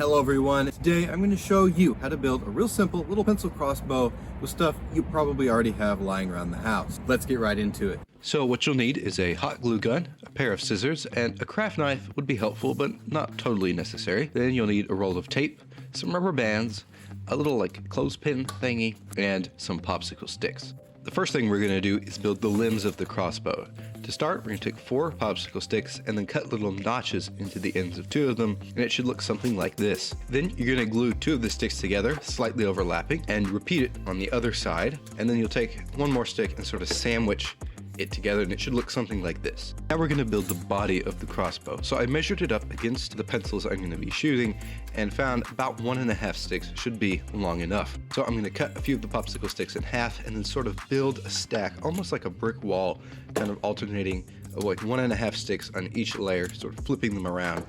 Hello everyone, today I'm going to show you how to build a real simple little pencil crossbow with stuff you probably already have lying around the house. Let's get right into it. So what you'll need is a hot glue gun, a pair of scissors, and a craft knife would be helpful but not totally necessary. Then you'll need a roll of tape, some rubber bands, a little clothespin thingy, and some popsicle sticks. The first thing we're going to do is build the limbs of the crossbow. To start, we're going to take 4 popsicle sticks and then cut little notches into the ends of 2 of them, and it should look something like this. Then you're going to glue 2 of the sticks together, slightly overlapping, and repeat it on the other side. And then you'll take 1 more stick and sort of sandwich it together, and it should look something like this. Now we're going to build the body of the crossbow. So I measured it up against the pencils I'm going to be shooting and found about 1.5 sticks should be long enough. So I'm going to cut a few of the popsicle sticks in half and then sort of build a stack, almost like a brick wall, kind of alternating like 1.5 sticks on each layer, sort of flipping them around.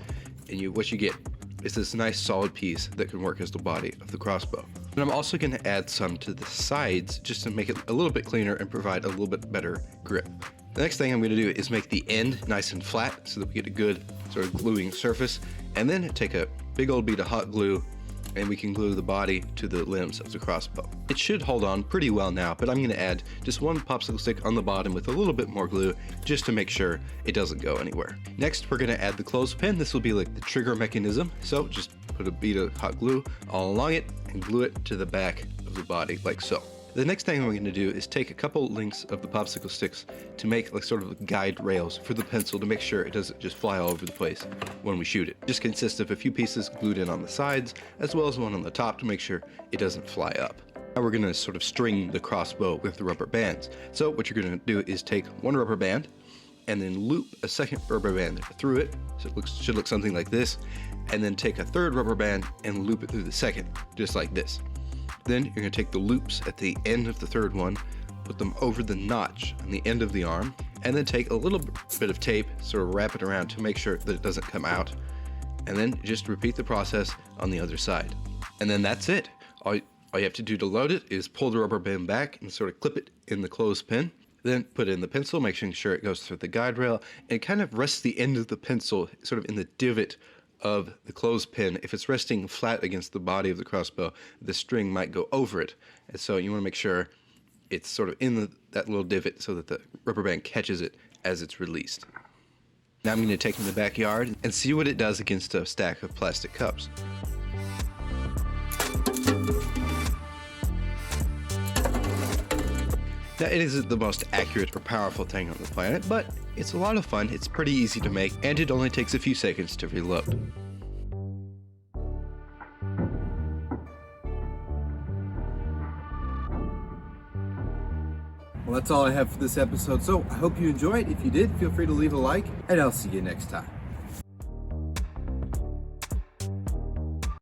And what you get is this nice solid piece that can work as the body of the crossbow. And I'm also going to add some to the sides just to make it a little bit cleaner and provide a little bit better grip. The next thing I'm going to do is make the end nice and flat so that we get a good sort of gluing surface, and then take a big old bead of hot glue and we can glue the body to the limbs of the crossbow. It should hold on pretty well now, but I'm going to add just 1 popsicle stick on the bottom with a little bit more glue just to make sure it doesn't go anywhere. Next, we're going to add the clothespin. This will be like the trigger mechanism, so just put a bead of hot glue all along it and glue it to the back of the body like so. The next thing we're going to do is take a couple lengths of the popsicle sticks to make sort of guide rails for the pencil to make sure it doesn't just fly all over the place when we shoot it. It just consists of a few pieces glued in on the sides as well as one on the top to make sure it doesn't fly up. Now we're going to sort of string the crossbow with the rubber bands. So what you're going to do is take 1 rubber band and then loop a second rubber band through it, so it should look something like this, and then take a 3rd rubber band and loop it through the second, just like this. Then you're going to take the loops at the end of the 3rd one, put them over the notch on the end of the arm, and then take a little bit of tape, sort of wrap it around to make sure that it doesn't come out, and then just repeat the process on the other side. And then that's it. All you have to do to load it is pull the rubber band back and sort of clip it in the clothespin. Then put in the pencil, making sure it goes through the guide rail, and kind of rest the end of the pencil sort of in the divot of the clothespin. If it's resting flat against the body of the crossbow, the string might go over it. And so you want to make sure it's sort of in that little divot so that the rubber band catches it as it's released. Now I'm going to take it in the backyard and see what it does against a stack of plastic cups. Now, it isn't the most accurate or powerful thing on the planet, but it's a lot of fun, it's pretty easy to make, and it only takes a few seconds to reload. Well, that's all I have for this episode, so I hope you enjoyed. If you did, feel free to leave a like, and I'll see you next time.